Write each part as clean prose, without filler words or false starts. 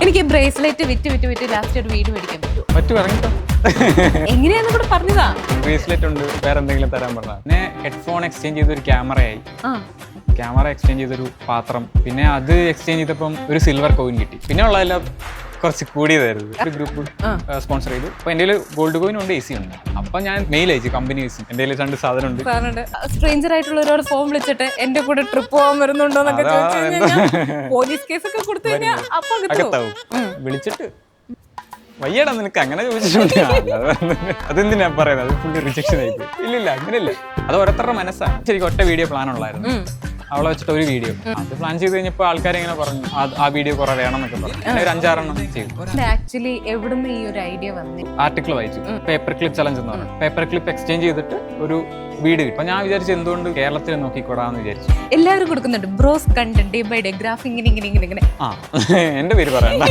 എനിക്ക് ബ്രേസ്ലെറ്റ് വിറ്റ് ലാസ്റ്റ് ഒരു വീട് മേടിക്കാൻ പറ്റുമോ? പറ്റു പറഞ്ഞോ. എങ്ങനെയാന്ന് കൂടെ പറഞ്ഞതാ. ബ്രേസ്ലെറ്റ് ഉണ്ട്, വേറെ എന്തെങ്കിലും തരാൻ പറഞ്ഞ. പിന്നെ ഹെഡ്ഫോൺ എക്സ്ചേഞ്ച് ചെയ്തൊരു ക്യാമറയായി, ക്യാമറ എക്സ്ചേഞ്ച് ചെയ്തൊരു പാത്രം, പിന്നെ അത് എക്സ്ചേഞ്ച് ചെയ്തപ്പം ഒരു സിൽവർ കോയിൻ കിട്ടി. പിന്നെ ഉള്ളതെല്ലാം കുറച്ച് കൂടിയതായിരുന്നു. ഒരു ഗ്രൂപ്പ് സ്പോൺസർ ചെയ്തു. അപ്പൊ എൻ്റെ ഗോൾഡ് കോയിൻ ഉണ്ട്, AC ഉണ്ട്. അപ്പൊ ഞാൻ മെയിൽ അയച്ചു കമ്പനി AC. എൻ്റെ കയ്യിൽ 2 സാധനം ഉണ്ട്. സ്ട്രേഞ്ചർ ആയിട്ടുള്ളവരോട് ഫോൺ വിളിച്ചിട്ട് എന്റെ കൂടെ ട്രിപ്പ് പോകാൻ വരുന്നുണ്ടോ പോലീസ് കേസൊക്കെ കൊടുത്തു കഴിഞ്ഞാൽ അപ്പൊ അകത്താവും. വിളിച്ചിട്ട് വയ്യടാ നിനക്ക് അങ്ങനെ ചോദിച്ചിട്ടുണ്ട്. അതെന്തിനാ പറയുന്നത്, അത് ഫുള്ള് റിജക്ഷൻ ആയിട്ട്. ഇല്ലില്ല, അങ്ങനെയല്ല, അത് ഓരോരുത്തരുടെ മനസ്സാണ്. ശരിക്കും ഒറ്റ വീഡിയോ പ്ലാൻ ഉള്ളായിരുന്നു, അവളെ വെച്ചിട്ട് ഒരു വീഡിയോ. അത് പ്ലാൻ ചെയ്ത് കഴിഞ്ഞപ്പോൾ ആൾക്കാർ ഇങ്ങനെ പറഞ്ഞു ആ വീഡിയോ കുറെ വേണം എന്നൊക്കെ പറഞ്ഞു. ഒരു 5-6 ചെയ്തു. ആക്ച്വലി എവിടുന്ന് ഈ ഒരു ഐഡിയ വന്നു? ആർട്ടിക്കിൾ വായിച്ചു, പേപ്പർ ക്ലിപ്പ് ചലഞ്ച് എന്ന് പറഞ്ഞു. പേപ്പർ ക്ലിപ്പ് എക്സ്ചേഞ്ച് ചെയ്തിട്ട് ഒരു വീട് കിട്ടും. അപ്പൊ ഞാൻ വിചാരിച്ചു എന്തുകൊണ്ട് കേരളത്തിൽ നോക്കിക്കൂടാന്ന് വിചാരിച്ചു. എല്ലാവരും കൊടുക്കുന്നുണ്ട് bros content, day by day graph, ഇങ്ങനെ. ആ എന്റെ പേര് പറയണ്ട.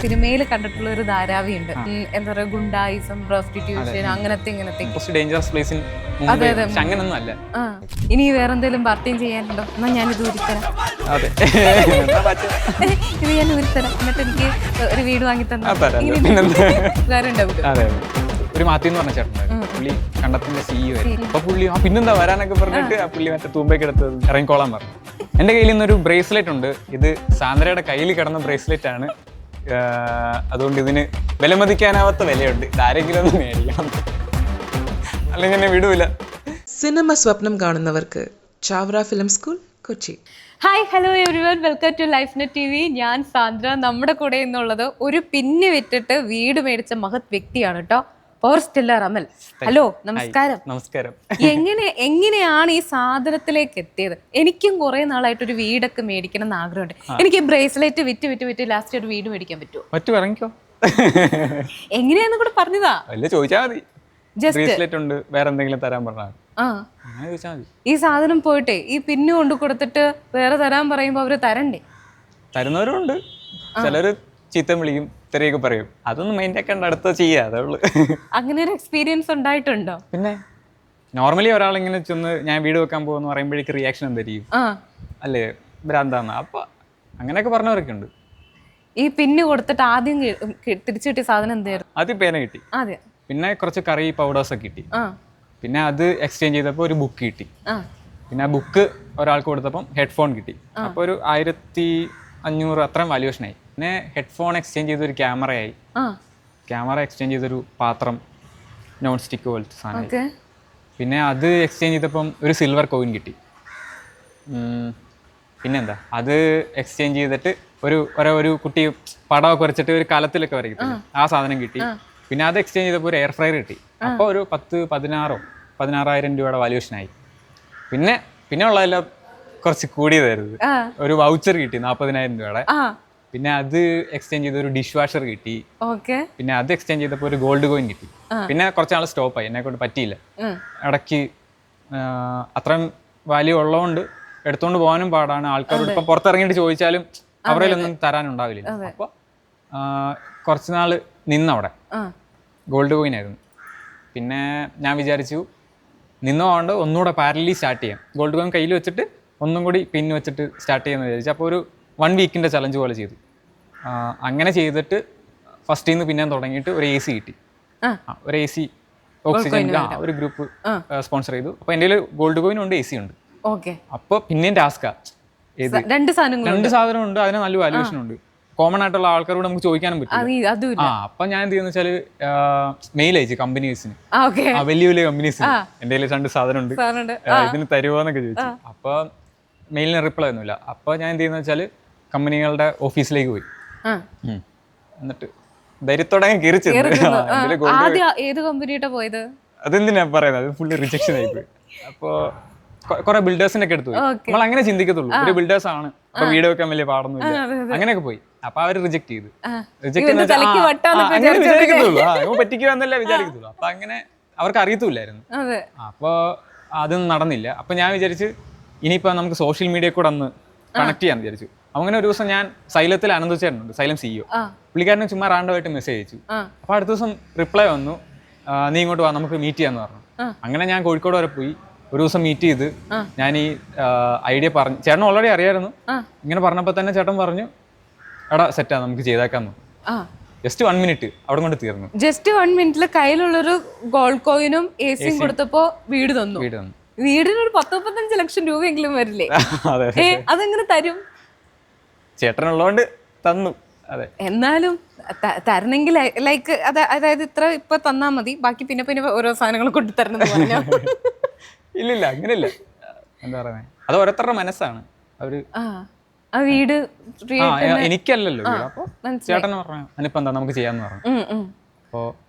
സിനിമയിൽ കണ്ടിട്ടുള്ള ഒരു ധാരാവിയുണ്ട്, എന്താ പറയുക, ഗുണ്ടായിസം, പ്രോസ്റ്റിറ്റ്യൂഷൻ, അങ്ങനത്തെ ഡേഞ്ചറസ് പ്ലേസിൽ. അങ്ങനൊന്നും അല്ല. ഇനി വേറെ എന്തെങ്കിലും പാർട്ടിയും ചെയ്യാനുണ്ടോ? എന്നാ ഞാനിത് ഉരുത്തരാം. അതെ, ഇത് ഞാൻ ഉരുത്തരാം, എന്നിട്ട് എനിക്ക് ഒരു വീട് വാങ്ങി തന്നെ. അതെ, ഒരു മാത്തി എന്ന് പറഞ്ഞ ചേട്ടൻ, പുള്ളി കണ്ടത്തിന്റെ CEO ആയിരുന്നു. അപ്പൊ പുള്ളി പിന്നെന്താ വരാനൊക്കെ പറഞ്ഞിട്ട് ആ പുള്ളി മറ്റേ തൂമ്പയ്ക്ക് എടുത്തത് ഇറങ്ങിക്കോളാൻ പറഞ്ഞു. എന്റെ കയ്യിൽ നിന്നൊരു ബ്രേസ്ലെറ്റ് ഉണ്ട്. ഇത് സാന്ദ്രയുടെ കയ്യിൽ കിടന്ന ബ്രേസ്ലെറ്റ് ആണ്. അതുകൊണ്ട് ഇതിന് വിലമതിക്കാനാവാത്ത വിലയുണ്ട്. ഇതാരെങ്കിലും ഒന്ന് മേടിക്കണം, അല്ലെങ്കിൽ എന്നെ വിടൂല. സിനിമ സ്വപ്നം കാണുന്നവർക്ക് Chavara film school, Kochi. Hi, hello everyone, welcome to Lifenet TV. ഞാൻ സാന്ദ്ര. നമ്മുടെ കൂടെ എന്നുള്ളത് ഒരു പിന്ന് വിറ്റിട്ട് വീട് മേടിച്ച മഹത് വ്യക്തിയാണ് കേട്ടോ, പവർ സ്റ്റില്ലർ അമൽ. ഹലോ, നമസ്കാരം. നമസ്കാരം. എങ്ങനെയാണ് ഈ സാധനത്തിലേക്ക് എത്തിയത്? എനിക്കും കുറെ നാളായിട്ടൊരു വീടൊക്കെ മേടിക്കണം എന്ന് ആഗ്രഹമുണ്ട്. എനിക്ക് ബ്രേസ്ലെറ്റ് വിറ്റ് ലാസ്റ്റ് ഒരു വീട് മേടിക്കാൻ പറ്റുമോ? പറ്റു പറഞ്ഞോ. എങ്ങനെയാന്ന് കൂടെ പറഞ്ഞതാ. അല്ല, ചോദിച്ചാൽ മതി. ബ്രേസ്ലെറ്റ് ഉണ്ട്, വേറെ എന്തെങ്കിലും തരാൻ പറഞ്ഞാൽ ഈ സാധനം പോയിട്ടേ ഈ പിന്നു കൊണ്ട് കൊടുത്തിട്ട് വേറെ തരാൻ പറയുമ്പോ അവര് തരണ്ടേ? തരുന്നവരും ഉണ്ട്, ചിലര് ചീത്ത വിളിക്കും, ഇത്രയൊക്കെ പറയും. അതൊന്നും മൈൻഡ് ആക്കണ്ട, അടുത്ത ചെയ്യാ, അതേ ഉള്ളു. അങ്ങനെ ഒരു എക്സ്പീരിയൻസ് ഉണ്ടായിട്ടുണ്ടോ? പിന്നെ നോർമലി ഒരാളിങ്ങനെ ചെന്ന് ഞാൻ വീട് വെക്കാൻ പോകുന്ന പറയുമ്പോഴേക്ക് റിയാക്ഷൻ എന്തായിരിക്കും, അല്ലേ, ഭ്രാന്താന്ന്. അപ്പൊ അങ്ങനെയൊക്കെ പറഞ്ഞവരൊക്കെ ഉണ്ട്. ഈ പിന്നു കൊടുത്തിട്ട് ആദ്യം തിരിച്ചു കിട്ടിയ സാധനം എന്തായിരുന്നു? ആദ്യം പേന കിട്ടി, പിന്നെ കുറച്ച് കറി പൗഡേഴ്സ് ഒക്കെ കിട്ടി. പിന്നെ അത് എക്സ്ചേഞ്ച് ചെയ്തപ്പോൾ ഒരു ബുക്ക് കിട്ടി. പിന്നെ ആ ബുക്ക് ഒരാൾക്ക് കൊടുത്തപ്പം ഹെഡ്ഫോൺ കിട്ടി. അപ്പോൾ ഒരു 1500 അത്രയും വാല്യൂഷനായി. പിന്നെ ഹെഡ്ഫോൺ എക്സ്ചേഞ്ച് ചെയ്തൊരു ക്യാമറയായി, ക്യാമറ എക്സ്ചേഞ്ച് ചെയ്തൊരു പാത്രം, നോൺ സ്റ്റിക്ക് പോലത്തെ സാധനം. പിന്നെ അത് എക്സ്ചേഞ്ച് ചെയ്തപ്പം ഒരു സിൽവർ കോയിൻ കിട്ടി. പിന്നെന്താ, അത് എക്സ്ചേഞ്ച് ചെയ്തിട്ട് ഒരു കുട്ടി പടമൊക്കെ വരച്ചിട്ട് ഒരു കലത്തിലൊക്കെ വരയ്ക്കത്തില്ല, ആ സാധനം കിട്ടി. പിന്നെ അത് എക്സ്ചേഞ്ച് ചെയ്തപ്പോൾ ഒരു എയർ ഫ്രയർ കിട്ടി. അപ്പോൾ ഒരു 16,000 രൂപയുടെ വാല്യൂഷനായി. പിന്നെ ഉള്ളതെല്ലാം കുറച്ച് കൂടിയതായിരുന്നു. ഒരു വൗച്ചർ കിട്ടി 40,000 രൂപയുടെ. പിന്നെ അത് എക്സ്ചേഞ്ച് ചെയ്ത ഒരു ഡിഷ് വാഷർ കിട്ടി. പിന്നെ അത് എക്സ്ചേഞ്ച് ചെയ്തപ്പോൾ ഒരു ഗോൾഡ് കോയിൻ കിട്ടി. പിന്നെ കുറച്ചാൾ സ്റ്റോപ്പായി, എന്നെ കൊണ്ട് പറ്റിയില്ല. ഇടയ്ക്ക് അത്രയും വാല്യൂ ഉള്ളതുകൊണ്ട് എടുത്തുകൊണ്ട് പോകാനും പാടാണ്. ആൾക്കാരോട് ഇപ്പം പുറത്തിറങ്ങിയിട്ട് ചോദിച്ചാലും അവരുടെ ഒന്നും തരാനുണ്ടാവില്ല. അപ്പോൾ കുറച്ച് നാൾ നിന്നവിടെ ഗോൾഡ് കോയിൻ ആയിരുന്നു. പിന്നെ ഞാൻ വിചാരിച്ചു നിന്നോണ്ട് ഒന്നുകൂടെ പാരലി സ്റ്റാർട്ട് ചെയ്യാം, ഗോൾഡ് കോയിൻ കയ്യിൽ വെച്ചിട്ട് ഒന്നും കൂടി പിൻ വെച്ചിട്ട് സ്റ്റാർട്ട് ചെയ്യാമെന്ന് വിചാരിച്ചു. അപ്പോൾ ഒരു 1 വീക്കിൻ്റെ ചലഞ്ച് പോലെ ചെയ്തു. അങ്ങനെ ചെയ്തിട്ട് ഫസ്റ്റിൽ നിന്ന് പിന്നെ തുടങ്ങിയിട്ട് ഒരു AC കിട്ടി. ഒരു AC ഓക്സിജൻ ഒരു ഗ്രൂപ്പ് സ്പോൺസർ ചെയ്തു. അപ്പോൾ എൻ്റെ ഗോൾഡ് കോയിൻ ഉണ്ട്, AC ഉണ്ട്. അപ്പോൾ പിന്നെയും ടാസ്കാ, രണ്ട് സാധനം ഉണ്ട്, അതിന് നല്ല വാല്യൂഷൻ ഉണ്ട്. കോമൺ ആയിട്ടുള്ള ആൾക്കാരോട് നമുക്ക് ചോദിക്കാനും പറ്റും. അപ്പൊ ഞാൻ എന്ത് ചെയ്യുന്ന വെച്ചാല് മെയിൽ അയച്ചു കമ്പനീസിന്, വലിയ വലിയ കമ്പനീസിന്. എൻ്റെ കയ്യിൽ 2 സാധനം ഉണ്ട്, ഇതിന് തരുമോന്നൊക്കെ ചോദിച്ചു. അപ്പൊ മെയിലിന് റിപ്ലൈ ഒന്നുമില്ല. അപ്പൊ ഞാൻ എന്ത് ചെയ്യുന്ന വെച്ചാല് കമ്പനികളുടെ ഓഫീസിലേക്ക് പോയി. എന്നിട്ട് ധൈര്യത്തോടെ കയറി പോയത്. അതെന്തിനാ പറയുന്നത്, അത് ഫുള്ള് റിജക്ഷൻ ആയിപ്പോയി. അപ്പോ കുറെ ബിൽഡേഴ്സിന്റെ ഒക്കെ എടുത്തു പോയി. നമ്മൾ അങ്ങനെ ചിന്തിക്കത്തുള്ളൂ, ഒരു ബിൽഡേഴ്സ് ആണ്, അപ്പൊ വീട് വെക്കാൻ വലിയ പാടൊന്നുമില്ല, അങ്ങനെയൊക്കെ പോയി. അപ്പൊ അവര് റിജക്ട് ചെയ്തു. അങ്ങനെ വിചാരിക്കത്തുള്ളൂ, പറ്റിക്കുക എന്നല്ല വിചാരിക്കത്തുള്ളൂ. അപ്പൊ അങ്ങനെ അവർക്ക് അറിയത്തില്ലായിരുന്നു. അപ്പൊ അതൊന്നും നടന്നില്ല. അപ്പൊ ഞാൻ വിചാരിച്ചു ഇനിയിപ്പോ നമുക്ക് സോഷ്യൽ മീഡിയ കൂടെ ഒന്ന് കണക്ട് ചെയ്യാന്ന് വിചാരിച്ചു. അങ്ങനെ ഒരു ദിവസം ഞാൻ സൈലത്തിൽ അനന്തിച്ചേട്ടനുണ്ട്, സൈലം CEO, പുള്ളിക്കാരന് ചുമ്മാ റാൻഡമായിട്ട് മെസ്സേജ് അയച്ചു. അപ്പൊ അടുത്ത ദിവസം റിപ്ലൈ വന്നു, നീ ഇങ്ങോട്ട് വാ, നമുക്ക് മീറ്റ് ചെയ്യാന്ന് പറഞ്ഞു. അങ്ങനെ ഞാൻ കോഴിക്കോട് വരെ പോയി. ഒരു ദിവസം മീറ്റ് ചെയ്ത് ഞാൻ ഈ ഐഡിയ പറഞ്ഞു. ചേട്ടൻ ഓൾറെഡി അറിയായിരുന്നു. ഇങ്ങനെ പറഞ്ഞപ്പോൾ തന്നെ ചേട്ടൻ പറഞ്ഞു എടാ സെറ്റാ നമുക്ക് ചെയ്തേക്കാന്ന്. ആ ജസ്റ്റ് 1 മിനിറ്റ് അവിടെ കൊണ്ട് തീർന്നു. ജസ്റ്റ് 1 മിനിറ്റിൽ കയ്യിലുള്ളൊരു ഗോൾഡ് കോയിനും എ സിയും കൊടുത്തപ്പോ വീട് തന്നു. വീടിനൊരു 10-15 ലക്ഷം രൂപയെങ്കിലും വരില്ലേ? അതെ അതെങ്ങനെ തരും? ചേട്ടനുള്ളതുകൊണ്ട് തന്നു. അതെ എന്നാലും തരണമെങ്കിൽ ലൈക്ക് അതായത് ഇത്ര ഇപ്പൊ തന്നാ മതി, ബാക്കി പിന്നെ പിന്നെ ഓരോ സാധനങ്ങൾ കൊണ്ടു തരണം എന്ന് പറഞ്ഞോ? ഇല്ലില്ല, അങ്ങനെയല്ല. എന്താ പറയുന്നത്, അത് ഓരോരുത്തരുടെ മനസ്സാണ്. അവര് ആ വീട് എനിക്കല്ലല്ലോ വീട്. അപ്പൊ ചേട്ടൻ പറഞ്ഞു അതിനിപ്പോ എന്താ നമുക്ക് ചെയ്യാന്ന് പറഞ്ഞു. അപ്പോ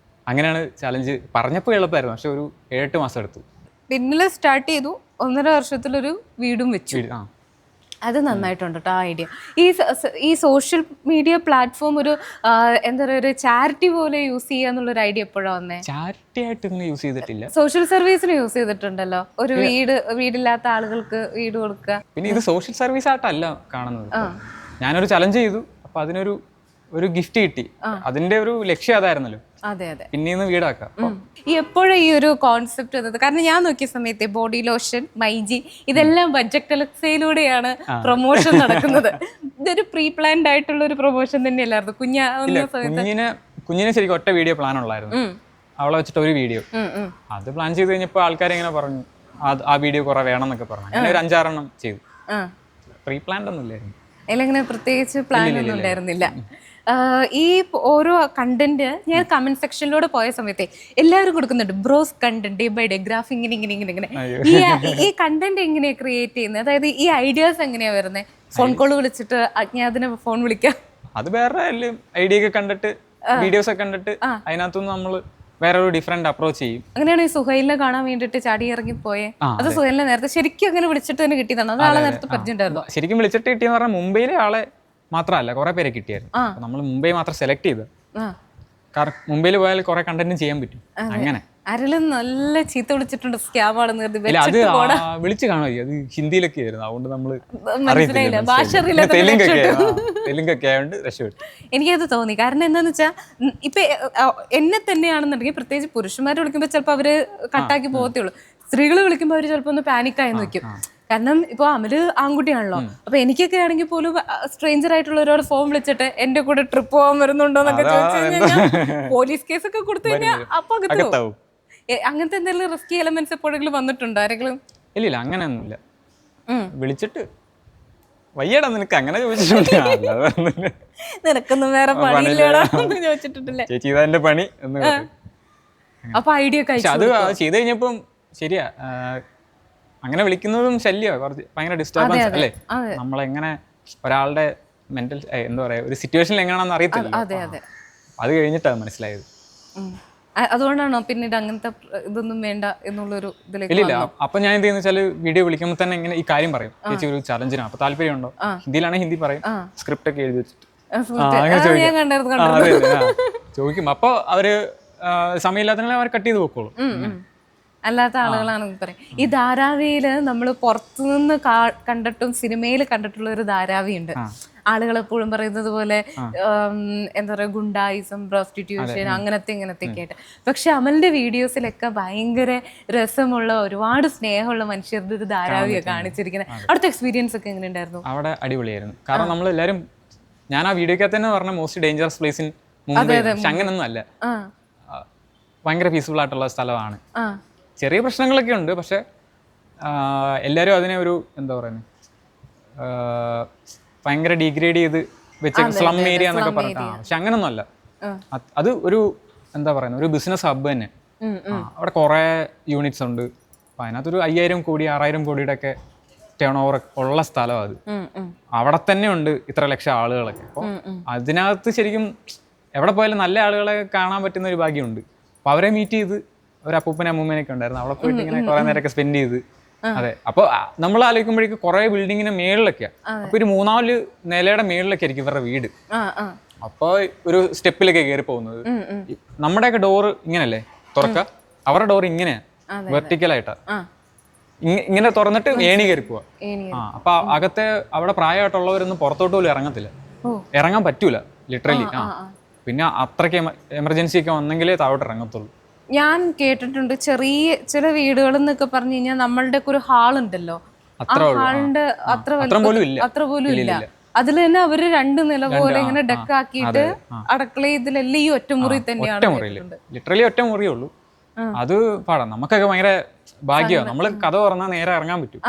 അങ്ങനെയാണ് ചലഞ്ച്. പറഞ്ഞപ്പോ എളുപ്പമായിരുന്നു, പക്ഷെ ഒരു 7-8 മാസം എടുത്തു. പിന്നില് സ്റ്റാർട്ട് ചെയ്തു, 1.5 വർഷത്തിലൊരു വീടും വെച്ചു. അത് നന്നായിട്ടുണ്ട് കേട്ടോ ആ ഐഡിയ. ഈ സോഷ്യൽ മീഡിയ പ്ലാറ്റ്ഫോം ഒരു എന്താ പറയുക, ഒരു ചാരിറ്റി പോലെ യൂസ് ചെയ്യാന്നുള്ളൊരു ഐഡിയ എപ്പോഴാണ് വന്നേ? ചാരിറ്റി ആയിട്ട് ഇങ്ങനെ യൂസ് ചെയ്തിട്ടില്ല, സോഷ്യൽ സർവീസിന് യൂസ് ചെയ്തിട്ടുണ്ടല്ലോ. ഒരു വീടില്ലാത്ത ആളുകൾക്ക് വീട് കൊടുക്കുക. പിന്നെ ഇത് സോഷ്യൽ സർവീസ് ആയിട്ടല്ല കാണുന്നത്. ഞാനൊരു ചലഞ്ച് ചെയ്തു, അപ്പൊ അതിനൊരു ഗിഫ്റ്റ് കിട്ടി. അതിന്റെ ഒരു ലക്ഷ്യം അതായിരുന്നല്ലോ. അതെ അതെ, പിന്നീന്ന് വീടാക്കാം. എപ്പോഴും ഈ ഒരു കോൺസെപ്റ്റ് വന്നത്, കാരണം ഞാൻ നോക്കിയ സമയത്ത് ബോഡി ലോഷൻ, മൈജി, ഇതെല്ലാം ബഡ്ജറ്റ് അലക്സയിലൂടെയാണ് പ്രൊമോഷൻ നടക്കുന്നത്. ഇതൊരു പ്രീ പ്ലാൻഡ് ആയിട്ടുള്ള ഒരു പ്രൊമോഷൻ തന്നെയല്ലായിരുന്നു. കുഞ്ഞിനെ ശരിക്കും ഒറ്റ വീഡിയോ പ്ലാൻ ഉള്ളായിരുന്നു, അവളെ വെച്ചിട്ട് ഒരു വീഡിയോ. അത് പ്ലാൻ ചെയ്ത് കഴിഞ്ഞപ്പോൾ ആൾക്കാർ ഇങ്ങനെ പറഞ്ഞു ആ വീഡിയോ കുറെ വേണം എന്നൊക്കെ പറഞ്ഞു. അങ്ങനെ ഒരു 5-6 എണ്ണം ചെയ്തു. പ്രീ പ്ലാൻഡ് ഒന്നും ഇല്ലായിരുന്നു, അതിലങ്ങനെ പ്രത്യേകിച്ച് പ്ലാൻ ഒന്നും ഉണ്ടായിരുന്നില്ല. ഈ ഓരോ കണ്ടന്റ് ഞാൻ കമന്റ് സെക്ഷനിലൂടെ പോയ സമയത്തെ എല്ലാവരും കൊടുക്കുന്നുണ്ട്, bros content day by day graph ഇങ്ങനെ ഇങ്ങനെ ഇങ്ങനെ ഇങ്ങനെ. ഈ കണ്ടന്റ് എങ്ങനെയാ ക്രിയേറ്റ് ചെയ്യുന്നത്? അതായത് ഈ ഐഡിയാസ് എങ്ങനെയാ വരുന്നത്? ഫോൺ കോൾ വിളിച്ചിട്ട് അജ്ഞാതനെ ഫോൺ വിളിക്കാം, അത് വേറെ ഐഡിയ ഒക്കെ കണ്ടിട്ട് വീഡിയോസ് ഒക്കെ കണ്ടിട്ട് അതിനകത്തുനിന്ന് നമ്മള് വേറെ ഒരു ഡിഫറെന്റ് അപ്രോച്ച് ചെയ്യും. അങ്ങനെയാണ് ഈ സുഹൈലിനെ കാണാൻ വേണ്ടിട്ട് ചാടി ഇറങ്ങി പോയെ? അത് സുഹൈലിനെ നേരത്തെ ശരിക്കും അങ്ങനെ വിളിച്ചിട്ട് തന്നെ കിട്ടിയതാണ്? അത് ആളെ നേരത്തെ പരിചയമുണ്ടായിരുന്നു? ശരിക്കും വിളിച്ചിട്ട് കിട്ടിയെന്ന് പറഞ്ഞാൽ മുംബൈയിലെ ആളെ മാത്രമല്ല, കുറെ പേരെ കിട്ടിയായിരുന്നു. നമ്മൾ മുംബൈ മാത്രം സെലക്ട് ചെയ്ത്, കാരണം മുംബൈയിൽ പോയാൽ കുറെ കണ്ടന്റും ചെയ്യാൻ പറ്റും. അങ്ങനെ ആരെങ്കിലും നല്ല ചീത്ത വിളിച്ചിട്ടുണ്ട്, സ്കാം ആണെന്ന് അത് വിളിച്ചു കാണുമോ? അത് ഹിന്ദിയിലൊക്കെ ആയിരുന്നു, അതുകൊണ്ട് നമ്മള് തെലുങ്കൊക്കെ ആയതുകൊണ്ട് രക്ഷപ്പെട്ടു. എനിക്കത് തോന്നി. കാരണം എന്താന്ന് വെച്ചാൽ ഇപ്പൊ എന്നെ തന്നെയാണെന്നുണ്ടെങ്കിൽ, പ്രത്യേകിച്ച് പുരുഷന്മാരെ വിളിക്കുമ്പോൾ ചിലപ്പോൾ അവര് കട്ടാക്കി പോകത്തുള്ളൂ. സ്ത്രീകളെ വിളിക്കുമ്പോൾ അവര് ചിലപ്പോ ഒന്ന് പാനിക്കായി നിൽക്കും. കാരണം ഇപ്പൊ അമല് ആൺകുട്ടിയാണല്ലോ. അപ്പൊ എനിക്കൊക്കെ ആണെങ്കിൽ പോലും സ്ട്രേഞ്ചർ ആയിട്ടുള്ളവരോട് ഫോൺ വിളിച്ചിട്ട് എന്റെ കൂടെ ട്രിപ്പ് പോകാൻ വരുന്നുണ്ടോ എന്നൊക്കെ ചോദിച്ചു കഴിഞ്ഞാൽ പോലീസ് കേസൊക്കെ കൊടുത്തു കഴിഞ്ഞാൽ അപ്പൊ അകത്താവും. അങ്ങനത്തെ എന്തെങ്കിലും റിസ്കി എലമെന്റ്സ് എപ്പോഴെങ്കിലും വന്നിട്ടുണ്ടോ ആരെങ്കിലും? ഇല്ല, അങ്ങനെയൊന്നുമില്ല. വിളിച്ചിട്ട് വയ്യടാ നിനക്ക് അങ്ങനെ ചോദിച്ചിട്ടുണ്ട്, നിനക്കൊന്നും വേറെ പണിയില്ലടാ ചോദിച്ചിട്ടില്ലേ? ചേച്ചി ഇതാ എന്റെ പണി എന്ന്. അപ്പൊ ഐഡിയ അത് ചെയ്ത് കഴിഞ്ഞപ്പം ശരിയാ, അങ്ങനെ വിളിക്കുന്നതും ശല്യമാണ്, കുറച്ച് ഭയങ്കര ഡിസ്റ്റർബൻസ് അല്ലേ. നമ്മളെങ്ങനെ ഒരാളുടെ മെന്റൽ എന്താ പറയാ, ഒരു സിറ്റുവേഷനിൽ എങ്ങനെയാണെന്ന് അറിയത്തില്ല. അത് കഴിഞ്ഞിട്ടാണ് മനസ്സിലായത്. അതുകൊണ്ടാണോ പിന്നീട് അങ്ങനത്തെ ഇതൊന്നും വേണ്ട എന്നുള്ളൊരു ഇതിലേക്ക്? ഇല്ല, അപ്പൊ ഞാൻ എന്ത് ചെയ്യുന്ന വെച്ചാൽ വീഡിയോ വിളിക്കുമ്പോൾ തന്നെ ഇങ്ങനെ ഈ കാര്യം പറയും, ചേച്ചി ഒരു ചലഞ്ചിനാണ്, അപ്പൊ താല്പര്യമുണ്ടോ? ഹിന്ദിയിലാണെങ്കിൽ ഹിന്ദി പറയും, സ്ക്രിപ്റ്റ് ഒക്കെ എഴുതി വെച്ചിട്ട് ചോദിക്കും. അപ്പൊ അവര് സമയമില്ലാത്ത അവർ കട്ട് ചെയ്ത് പോക്കോളും. അല്ലാത്ത ആളുകളാണെന്ന് പറയും. ഈ ധാരാവിയില് നമ്മൾ പുറത്തുനിന്ന് കണ്ടിട്ടും സിനിമയിൽ കണ്ടിട്ടുള്ള ഒരു ധാരാവി ഉണ്ട്. ആളുകൾ എപ്പോഴും പറയുന്നത് പോലെ എന്താ പറയുക, ഗുണ്ടായിസം, പ്രോസ്റ്റിറ്റ്യൂഷൻ, അങ്ങനത്തെ ഇങ്ങനത്തെയൊക്കെ ആയിട്ട്. പക്ഷെ അമലിന്റെ വീഡിയോസിലൊക്കെ ഭയങ്കര രസമുള്ള, ഒരുപാട് സ്നേഹമുള്ള മനുഷ്യരുടെ ഒരു ധാരാവിയാണ് കാണിച്ചിരിക്കുന്നത്. അവിടുത്തെ എക്സ്പീരിയൻസ് ഒക്കെ എങ്ങനെ ഉണ്ടായിരുന്നു? അവിടെ അടിപൊളിയായിരുന്നു. കാരണം നമ്മളെല്ലാരും, ഞാൻ ആ വീഡിയോക്കകത്ത് തന്നെ പറഞ്ഞ most dangerous place in Mumbai, പക്ഷെ അങ്ങനൊന്നും അല്ല, ഭയങ്കര പീസ്ഫുൾ ആയിട്ടുള്ള സ്ഥലമാണ്. ചെറിയ പ്രശ്നങ്ങളൊക്കെ ഉണ്ട്, പക്ഷെ എല്ലാവരും അതിനെ ഒരു എന്താ പറയുന്നത്, ഭയങ്കര ഡീഗ്രേഡ് ചെയ്ത് വെച്ച സ്ലം ഏരിയ എന്നൊക്കെ പറഞ്ഞിട്ടാ. പക്ഷെ അങ്ങനൊന്നും അല്ല, അത് ഒരു എന്താ പറയുന്നത്, ഒരു ബിസിനസ് ഹബ്ബ് തന്നെ. അവിടെ കുറേ യൂണിറ്റ്സ് ഉണ്ട്. അപ്പം അതിനകത്തൊരു 5,000 കോടി 6,000 കോടിയുടെ ഒക്കെ ടേൺ ഓവർ ഉള്ള സ്ഥലമാണ് അത്. അവിടെ തന്നെ ഉണ്ട് ഇത്ര ലക്ഷം ആളുകളൊക്കെ. അപ്പോൾ അതിനകത്ത് ശരിക്കും എവിടെ പോയാലും നല്ല ആളുകളെ കാണാൻ പറ്റുന്ന ഒരു ഭാഗ്യമുണ്ട്. അപ്പോൾ അവരെ മീറ്റ് ചെയ്ത്, ഒരു അപ്പൂപ്പനെ അമ്മൂമ്മേനൊക്കെ ഉണ്ടായിരുന്നു, അവിടെ പോയിട്ട് ഇങ്ങനെ കുറെ നേരമൊക്കെ സ്പെൻഡ് ചെയ്ത്. അതെ, അപ്പൊ നമ്മൾ ആലോചിക്കുമ്പോഴേക്കും കുറെ ബിൽഡിങ്ങിന് മേളിലൊക്കെയാണ്. അപ്പൊ ഒരു 3-4 നിലയുടെ മേളിലൊക്കെ ആയിരിക്കും ഇവരുടെ വീട്. അപ്പൊ ഒരു സ്റ്റെപ്പിലൊക്കെ കയറി പോകുന്നത്. നമ്മുടെയൊക്കെ ഡോറ് ഇങ്ങനല്ലേ തുറക്ക, അവരുടെ ഡോർ ഇങ്ങനെയാ, വെർട്ടിക്കലായിട്ടാ, ഇങ്ങനെ തുറന്നിട്ട് ഏണി കയറി പോവാ. അപ്പൊ അകത്തെ അവിടെ പ്രായമായിട്ടുള്ളവരൊന്നും പുറത്തോട്ട് പോലും ഇറങ്ങത്തില്ല, ഇറങ്ങാൻ പറ്റൂല ലിറ്ററലി. പിന്നെ അത്രയ്ക്ക് എമർജൻസി ഒക്കെ വന്നെങ്കിലേ താഴോട്ട് ഇറങ്ങത്തുള്ളൂ. ഞാൻ കേട്ടിട്ടുണ്ട് ചില വീടുകൾ എന്നൊക്കെ പറഞ്ഞു കഴിഞ്ഞാൽ നമ്മളുടെ ഒരു ഹാൾ ഉണ്ടല്ലോ, ആ ഹാളിന്റെ അത്ര പോലും ഇല്ല. അതിൽ തന്നെ അവര് 2 നില പോലെ ഇങ്ങനെ ഡെക്കാക്കിയിട്ട് അടുക്കള ഇതിലെല്ലാം ഈ ഒറ്റമുറി തന്നെയാണ്. ലിറ്ററലി ഒറ്റ മുറിയേ ഉള്ളൂ. അത് പാടാം. നമുക്കൊക്കെ ഭയങ്കര ഭാഗ്യമാണ്. നമ്മള് കഥ തുറന്നാൽ നേരെ ഇറങ്ങാൻ പറ്റും.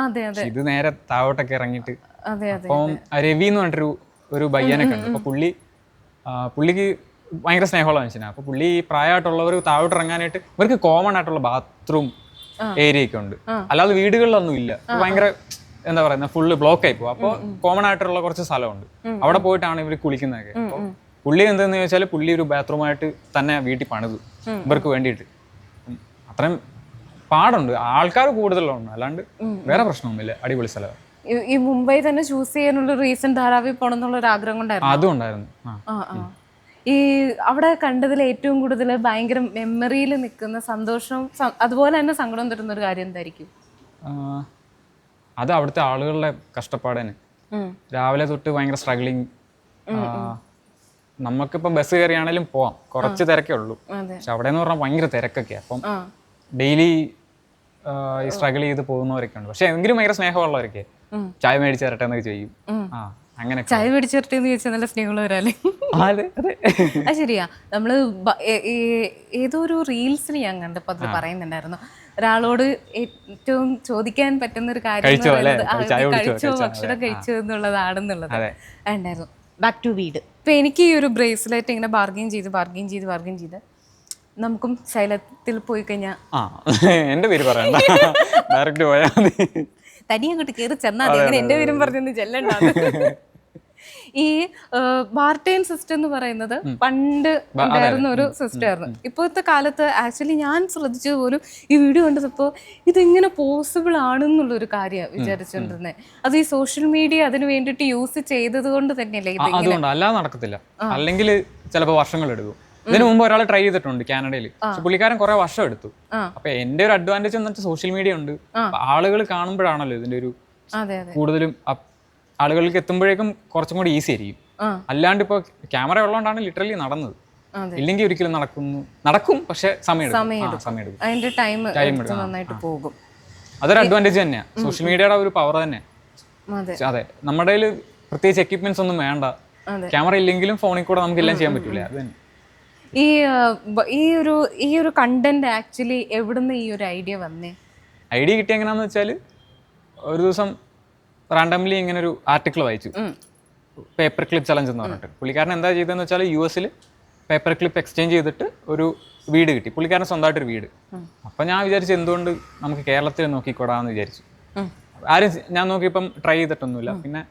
ഇത് നേരെ താഴോട്ടൊക്കെ ഇറങ്ങിയിട്ട്. അപ്പം രവി എന്ന് പറഞ്ഞിട്ടൊരു ഒരു ബയ്യനെ കണ്ടു. അപ്പൊ പുള്ളിക്ക് ഭയങ്കര സ്നേഹമുള്ള മനുഷ്യനാണ്. അപ്പൊ പുള്ളി പ്രായമായിട്ടുള്ളവർ താഴോട്ട് ഇറങ്ങാനായിട്ട് ഇവർക്ക് കോമൺ ആയിട്ടുള്ള ബാത്റൂം ഏരിയ ഒക്കെ ഉണ്ട്. അല്ലാതെ വീടുകളിലൊന്നും ഇല്ല. ഭയങ്കര എന്താ പറയുക, ഫുള്ള് ബ്ലോക്ക് ആയി പോകും. അപ്പോൾ കോമൺ ആയിട്ടുള്ള കുറച്ച് സ്ഥലമുണ്ട്. അവിടെ പോയിട്ടാണ് ഇവർ കുളിക്കുന്നതൊക്കെ. അപ്പോൾ പുള്ളി എന്താന്ന് ചോദിച്ചാൽ പുള്ളി ഒരു ബാത്റൂമായിട്ട് തന്നെ വീട്ടിൽ പണിതു ഇവർക്ക് വേണ്ടിയിട്ട്. അത്രയും പാടുണ്ട്, ആൾക്കാർ കൂടുതലുണ്ട്, അല്ലാണ്ട് വേറെ പ്രശ്നമൊന്നുമില്ല. അടിപൊളി സ്ഥലമാണ്. ഈ മുംബൈ തന്നെ ചൂസ് ചെയ്യാനുള്ള റീസൺ ധാരാവി പോകണം എന്നുള്ള ഒരു ആഗ്രഹം കൊണ്ടായിരുന്നു. അതും ഉണ്ടായിരുന്നു. ഈ അവിടെ കണ്ടതിൽ ഏറ്റവും കൂടുതൽ ഭയങ്കര മെമ്മറിയിൽ നിൽക്കുന്ന സന്തോഷവും അതുപോലെ തന്നെ സങ്കടം തരുന്ന ഒരു കാര്യം എന്തായിരിക്കും? അത് അവിടുത്തെ ആളുകളുടെ കഷ്ടപ്പാടേന്. രാവിലെ തൊട്ട് ഭയങ്കര സ്ട്രഗ്ലിങ്. നമുക്കിപ്പം ബസ് കയറിയാണേലും പോവാം, കുറച്ച് തിരക്കേ ഉള്ളൂ. പക്ഷെ അവിടെ എന്ന് പറഞ്ഞാൽ ഭയങ്കര തിരക്കൊക്കെയാണ്. അപ്പം ഡെയിലി ഈ സ്ട്രഗിൾ ചെയ്ത് പോകുന്നവരൊക്കെ ഉണ്ട്. പക്ഷെ എങ്കിലും ഭയങ്കര സ്നേഹമുള്ളവരൊക്കെ ചായ മേടിച്ച് തരട്ടെ എന്നൊക്കെ ചെയ്യും. അങ്ങനെ ചായ മേടിച്ച് തരട്ടെ എന്ന് ചോദിച്ചാൽ നല്ല സ്നേഹമുള്ളവരല്ലേ? അത് ശരിയാ. നമ്മള് ഏതോ ഒരു റീൽസിന് ഞാൻ കണ്ടപ്പോൾ അതിൽ പറയുന്നുണ്ടായിരുന്നു, ഒരാളോട് ഏറ്റവും ചോദിക്കാൻ പറ്റുന്ന ഒരു കാര്യം കഴിച്ചോ, ഭക്ഷണം കഴിച്ചോ എന്നുള്ളതാണെന്നുള്ളത് ഉണ്ടായിരുന്നു. ബാക്ക് ടു വീട്. ഇപ്പൊ എനിക്ക് ഈ ഒരു ബ്രേസ്ലെറ്റ് ഇങ്ങനെ ബാർഗെയിൻ ചെയ്ത് നമുക്കും ശൈലത്തിൽ പോയി കഴിഞ്ഞാൽ എന്റെ പേര് പറയണ്ട, ഡയറക്റ്റ് പോയാൽ മതി, തനി അങ്ങോട്ട് കയറി ചെന്നാൽ മതി. അങ്ങനെ എന്റെ പേരും പറഞ്ഞൊന്ന് ചെല്ലണ്ടാണ്. ഈ ബാർട്ടൈൻ സിസ്റ്റം എന്ന് പറയുന്നത് പണ്ട് ഉണ്ടായിരുന്ന ഒരു സിസ്റ്റം ആയിരുന്നു. ഇപ്പോഴത്തെ കാലത്ത് ആക്ച്വലി ഞാൻ ശ്രദ്ധിച്ചത് പോലും ഈ വീഡിയോ കണ്ടപ്പോൾ ഇതെങ്ങനെ പോസിബിൾ ആണെന്നുള്ളൊരു കാര്യമാണ് വിചാരിച്ചുകൊണ്ടിരുന്നത്. അത് ഈ സോഷ്യൽ മീഡിയ അതിന് വേണ്ടിയിട്ട് യൂസ് ചെയ്തത് കൊണ്ട് തന്നെയല്ലേ? അതുകൊണ്ട് അല്ലാതെ നടക്കത്തില്ല. അല്ലെങ്കിൽ ചിലപ്പോൾ വർഷങ്ങൾ എടുക്കും. ഇതിനു മുമ്പ് ഒരാൾ ട്രൈ ചെയ്തിട്ടുണ്ട് കാനഡയിൽ. പക്ഷെ പുള്ളിക്കാരൻ കുറെ വർഷം എടുത്തു. അപ്പൊ എന്റെ ഒരു അഡ്വാൻറ്റേജ് എന്ന് വെച്ചാൽ സോഷ്യൽ മീഡിയ ഉണ്ട്. ആളുകൾ കാണുമ്പോഴാണല്ലോ ഇതിന്റെ ഒരു കൂടുതലും ആളുകൾക്ക് എത്തുമ്പോഴേക്കും കുറച്ചും കൂടി ഈസി ആയിരിക്കും. അല്ലാണ്ട് ഇപ്പൊ ക്യാമറ ഉള്ളതുകൊണ്ടാണ് ലിറ്ററലി നടന്നത്. ഇല്ലെങ്കിൽ ഒരിക്കലും നടക്കും, പക്ഷെ സമയം എടുക്കും. അതിന്റെ ടൈം നന്നായിട്ട് പോകും. അതൊരു അഡ്വാൻറ്റേജ് തന്നെയാണ്, സോഷ്യൽ മീഡിയയുടെ ഒരു പവർ തന്നെ. അതെ, നമ്മുടെ കയ്യിൽ പ്രത്യേകിച്ച് എക്യുപ്മെന്റ്സ് ഒന്നും വേണ്ട. ക്യാമറ ഇല്ലെങ്കിലും ഫോണിൽ കൂടെ നമുക്ക് എല്ലാം ചെയ്യാൻ പറ്റൂല. അത് തന്നെ. ഈ ഒരു കണ്ടന്റ് ആക്ച്വലി എവിടുന്ന് ഈ ഒരു ഐഡിയ വന്നേ? ഐഡിയ കിട്ടിയ എങ്ങനെയാന്ന് വെച്ചാൽ, ഒരു ദിവസം റാൻഡംലി ഇങ്ങനെ ഒരു ആർട്ടിക്കിൾ വായിച്ചു, പേപ്പർ ക്ലിപ്പ് ചലഞ്ച് എന്ന് പറഞ്ഞിട്ട്. പുള്ളിക്കാരൻ എന്താ ചെയ്തതെന്ന് വെച്ചാൽ US പേപ്പർ ക്ലിപ്പ് എക്സ്ചേഞ്ച് ചെയ്തിട്ട് ഒരു വീട് കിട്ടി. പുള്ളിക്കാരൻ സ്വന്തമായിട്ടൊരു വീട്. അപ്പം ഞാൻ വിചാരിച്ചു എന്തുകൊണ്ട് നമുക്ക് കേരളത്തിൽ നോക്കിക്കൂടാന്ന് വിചാരിച്ചു. ഞാൻ നോക്കിയപ്പം ട്രൈ ചെയ്തിട്ടൊന്നുമില്ല. പിന്നെ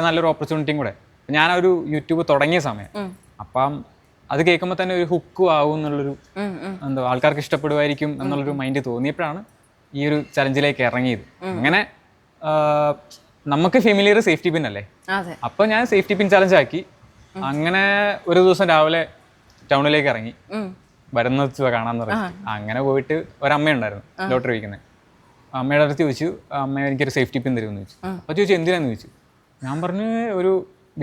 നല്ലൊരു ഓപ്പർച്യൂണിറ്റിയും കൂടെ. ഞാനൊരു യൂട്യൂബ് തുടങ്ങിയ സമയം. അപ്പം അത് കേൾക്കുമ്പോൾ തന്നെ ഒരു ഹുക്കും ആവും എന്നുള്ളൊരു എന്താ, ആൾക്കാർക്ക് ഇഷ്ടപ്പെടുമായിരിക്കും എന്നുള്ളൊരു മൈൻഡ് തോന്നിയപ്പോഴാണ് ഈ ഒരു ചലഞ്ചിലേക്ക് ഇറങ്ങിയത്. അങ്ങനെ നമുക്ക് ഫെമിലിയർ സേഫ്റ്റി പിൻ അല്ലേ, അപ്പോൾ ഞാൻ സേഫ്റ്റി പിൻ ചലഞ്ച് ആക്കി. അങ്ങനെ ഒരു ദിവസം രാവിലെ ടൗണിലേക്ക് ഇറങ്ങി, വരുന്നത് കാണാന്ന് പറഞ്ഞു. അങ്ങനെ പോയിട്ട് ഒരമ്മയുണ്ടായിരുന്നു ലോട്ടറി വയ്ക്കുന്നത്. അമ്മയുടെ അടുത്ത് ചോദിച്ചു, അമ്മ എനിക്കൊരു സേഫ്റ്റി പിൻ തരുമെന്ന് ചോദിച്ചു. അപ്പോൾ ചോദിച്ചു എന്തിനാന്ന് ചോദിച്ചു. ഞാൻ പറഞ്ഞു ഒരു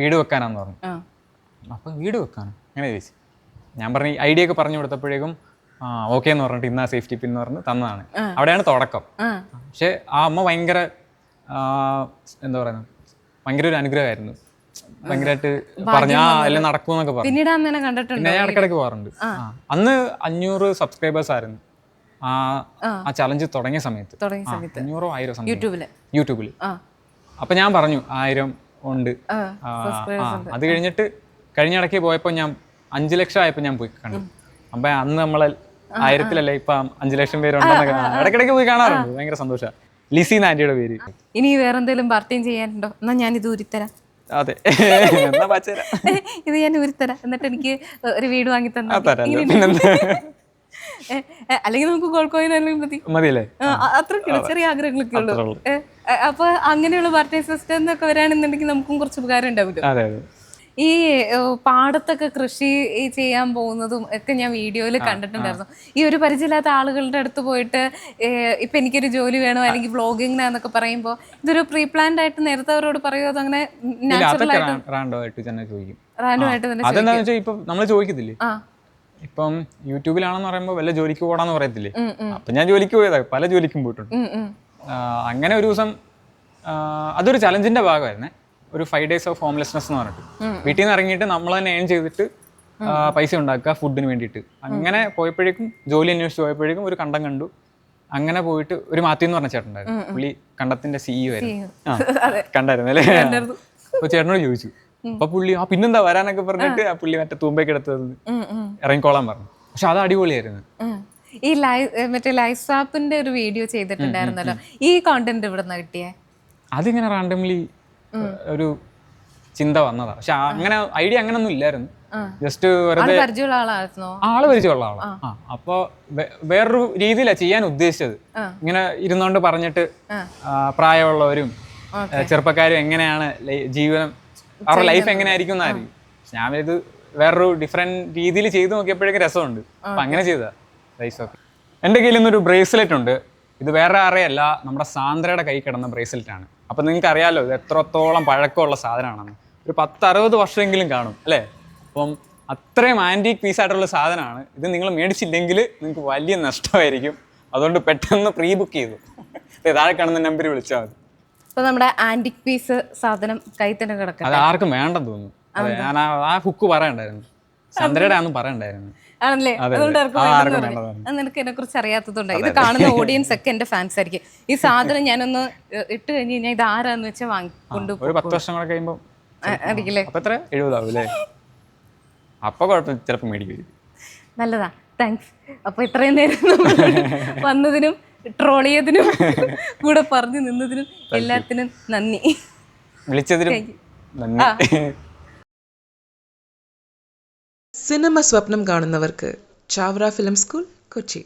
വീട് വെക്കാനാന്ന് പറഞ്ഞു. അപ്പം വീട് വെക്കാനോ അങ്ങനെ ചോദിച്ചു. ഞാൻ പറഞ്ഞു ഐഡിയ ഒക്കെ പറഞ്ഞു കൊടുത്തപ്പോഴേക്കും ഓക്കെ എന്ന് പറഞ്ഞിട്ട് ഇന്നാ സേഫ്റ്റി പിൻ എന്ന് പറഞ്ഞ് തന്നതാണ്. അവിടെയാണ് തുടക്കം. പക്ഷെ ആ അമ്മ ഭയങ്കര എന്താ പറയുന്നത്, ഭയങ്കര ഒരു അനുഗ്രഹമായിരുന്നു. ഭയങ്കരമായിട്ട് പറഞ്ഞു എല്ലാം നടക്കുമെന്നൊക്കെ പറഞ്ഞു. പിന്നെ ഞാൻ ഇടയ്ക്കിടയ്ക്ക് പോകാറുണ്ട്. അന്ന് 500 സബ്സ്ക്രൈബേഴ്സ് ആയിരുന്നു ആ ചലഞ്ച് തുടങ്ങിയ സമയത്ത്. 500 1000 യൂട്യൂബിൽ. അപ്പൊ ഞാൻ പറഞ്ഞു 1000 ഉണ്ട്. അത് കഴിഞ്ഞിട്ട് കഴിഞ്ഞ ഇടയ്ക്ക് പോയപ്പോൾ ഞാൻ 5 ലക്ഷം ആയപ്പോൾ ഞാൻ പോയി കണ്ടു. അപ്പൊ അന്ന് നമ്മളെ 1000-ലല്ലേ ഇപ്പൊ 5 ലക്ഷം പേരുണ്ടെന്നൊക്കെ ഇടയ്ക്കിടയ്ക്ക് പോയി കാണാറുണ്ട്. ഭയങ്കര സന്തോഷമാണ്. ലിസി ആന്റിയുടെ പേര്. ഇനി വേറെ എന്തെങ്കിലും പാർട്ടിയും ചെയ്യാനുണ്ടോ? എന്നാ ഞാൻ ഇത് ഊരിത്തരാം. അതെ, ഇത് ഞാൻ ഊരിത്തരാം. എന്നിട്ട് എനിക്ക് ഒരു വീട് വാങ്ങി തന്നെ, അല്ലെങ്കിൽ നമുക്ക് ഗോൾഡ് കോയിൻ മതിയല്ലേ? അത്രയ്ക്കുള്ള ചെറിയ ആഗ്രഹങ്ങളൊക്കെ ഉള്ളൂ. അപ്പൊ അങ്ങനെയുള്ള പാർട്ടി സിസ്റ്റം എന്നൊക്കെ വരാണെന്നുണ്ടെങ്കിൽ നമുക്കും കുറച്ച് ഉപകാരം ഉണ്ടാവില്ല. ഈ പാടത്തൊക്കെ കൃഷി ചെയ്യാൻ പോകുന്നതും ഒക്കെ ഞാൻ വീഡിയോയിൽ കണ്ടിട്ടുണ്ടായിരുന്നു. ഈ ഒരു പരിചയമില്ലാത്ത ആളുകളുടെ അടുത്ത് പോയിട്ട് ഇപ്പൊ എനിക്കൊരു ജോലി വേണോ അല്ലെങ്കിൽ വ്ളോഗിങ്ങിനാന്നൊക്കെ പറയുമ്പോൾ ഇതൊരു പ്രീ പ്ലാൻഡ് ആയിട്ട് നേരത്തെ അവരോട് പറയുമോ, അത് അങ്ങനെ നാച്ചുറൽ ആയിട്ട് തന്നെ ഇപ്പൊ നമ്മൾ ചോദിക്കത്തില്ലേ, ഇപ്പം യൂട്യൂബിലാണെന്ന് പറയുമ്പോൾ വല്ല ജോലിക്ക് പോടാന്ന് പറയത്തില്ലേ. അപ്പൊ ഞാൻ ജോലിക്ക് പോയതാ, പല ജോലിക്കും പോയിട്ടുണ്ട്. അങ്ങനെ ഒരു ദിവസം അതൊരു ചലഞ്ചിന്റെ ഭാഗമായിരുന്നേ. ഒരു 5 days ഓഫ് ഹോംലെസ്നെസ് എന്ന് പറഞ്ഞിട്ട് വീട്ടിൽ നിന്ന് ഇറങ്ങിയിട്ട് നമ്മൾ തന്നെ ഏൺ ചെയ്തിട്ട് പൈസ ഉണ്ടാക്കുക ഫുഡിന് വേണ്ടിയിട്ട്. അങ്ങനെ പോയപ്പോഴേക്കും ജോലി അന്വേഷിച്ച് പോയപ്പോഴേക്കും ഒരു കണ്ടം കണ്ടു. അങ്ങനെ പോയിട്ട് ഒരു മാത്യു എന്ന് പറഞ്ഞ ചേട്ടൻ ഉണ്ടായിരുന്നു. പുള്ളി കണ്ടത്തിന്റെ CEO ആയിരുന്നു. കണ്ടായിരുന്നു അല്ലേ? അപ്പൊ ചേട്ടനോട് ചോദിച്ചു. അപ്പൊ പുള്ളി പിന്നെന്താ വരാനൊക്കെ പറഞ്ഞിട്ട് ആ പുള്ളി മറ്റേ തൂമ്പയ്ക്ക് എടുത്തത് ഇറങ്ങിക്കോളാൻ പറഞ്ഞു. പക്ഷെ അത് അടിപൊളിയായിരുന്നു. ഈ മറ്റേ ലൈഫ് സ്വാപ്പിന്റെ ഒരു വീഡിയോ ചെയ്തിട്ടുണ്ടായിരുന്നല്ലോ, ഈ കോണ്ടന്റ് ഇവിടെ നിന്ന് കിട്ടിയേ? അതിങ്ങനെ റാൻഡംലി ഒരു ചിന്ത വന്നതാ. പക്ഷെ അങ്ങനെ ഐഡിയ അങ്ങനൊന്നും ഇല്ലായിരുന്നു. ജസ്റ്റ് വെറുതെ പരിചയമുള്ള ആളായിരുന്നോ? ആള് പരിചയമുള്ള ആളാ. അപ്പൊ വേറൊരു രീതിയിലാണ് ചെയ്യാൻ ഉദ്ദേശിച്ചത്. ഇങ്ങനെ ഇരുന്നോണ്ട് പറഞ്ഞിട്ട് പ്രായമുള്ളവരും ചെറുപ്പക്കാരും എങ്ങനെയാണ് ജീവനം, അവരുടെ ലൈഫ് എങ്ങനെയായിരിക്കും എന്നായിരിക്കും. ഞാൻ ഇത് വേറൊരു ഡിഫറെന്റ് രീതിയിൽ ചെയ്ത് നോക്കിയപ്പോഴേക്കും രസമുണ്ട്. അപ്പൊ അങ്ങനെ ചെയ്തതാ ലൈഫ് ഓഫ്. എൻ്റെ കയ്യിൽ നിന്നൊരു ബ്രേസ്ലെറ്റ് ഉണ്ട്. ഇത് വേറെ ആരെയല്ല, നമ്മുടെ സാന്ദ്രയുടെ കൈ കിടന്ന ബ്രേസ്ലെറ്റ് ആണ്. അപ്പം നിങ്ങൾക്ക് അറിയാമല്ലോ ഇത് എത്രത്തോളം പഴക്കമുള്ള സാധനമാണെന്ന്. ഒരു 10-60 വർഷമെങ്കിലും കാണും അല്ലേ? അപ്പം അത്രയും ആൻറ്റീക് പീസായിട്ടുള്ള സാധനമാണ് ഇത്. നിങ്ങൾ മേടിച്ചില്ലെങ്കിൽ നിങ്ങൾക്ക് വലിയ നഷ്ടമായിരിക്കും. അതുകൊണ്ട് പെട്ടെന്ന് പ്രീ ബുക്ക് ചെയ്തു. താഴെ കാണുന്ന നമ്പറിൽ വിളിച്ചാൽ മതി. അപ്പോൾ നമ്മുടെ ആൻറ്റിക് പീസ് സാധനം കൈ തന്നെ കിടക്കും. അത് ആർക്കും വേണ്ടെന്ന് തോന്നുന്നു. അതെ, ഞാൻ ആ ഹുക്ക് പറയണ്ടായിരുന്നു, സാന്ദ്രയുടെ ആണെന്ന് പറയണ്ടായിരുന്നു. ആണല്ലേ? നിനക്ക് എന്നെ കുറിച്ച് അറിയാത്തതുകൊണ്ട് ഇത് കാണുന്ന ഓഡിയൻസ് ഒക്കെ എന്റെ ഫാൻസ് ആയിരിക്കും. ഈ സാധനം ഞാനൊന്ന് ഇട്ട് കഴിഞ്ഞ് കഴിഞ്ഞാൽ ഇത് ആരാന്ന് വെച്ചാൽ വാങ്ങിക്കൊണ്ട് ഒരു 10 വർഷം കൂടെ കഴിയുമ്പോ അടിക്കില്ലേ? അപ്പൊ എത്ര 70 ആവൂലേ? അപ്പൊ കുഴപ്പം, ചിലപ്പോൾ മേടിക്കും. നല്ലതാ, താങ്ക്സ്. അപ്പൊ ഇത്രയും നേരം വന്നതിനും ട്രോൾ ചെയ്തതിനും കൂടെ പറഞ്ഞു നിന്നതിനും എല്ലാത്തിനും നന്ദി. വിളിച്ചതിനും നന്ദി. സിനിമ സ്വപ്നം കാണുന്നവർക്ക് ചാവറ ഫിലിം സ്കൂൾ, കൊച്ചി.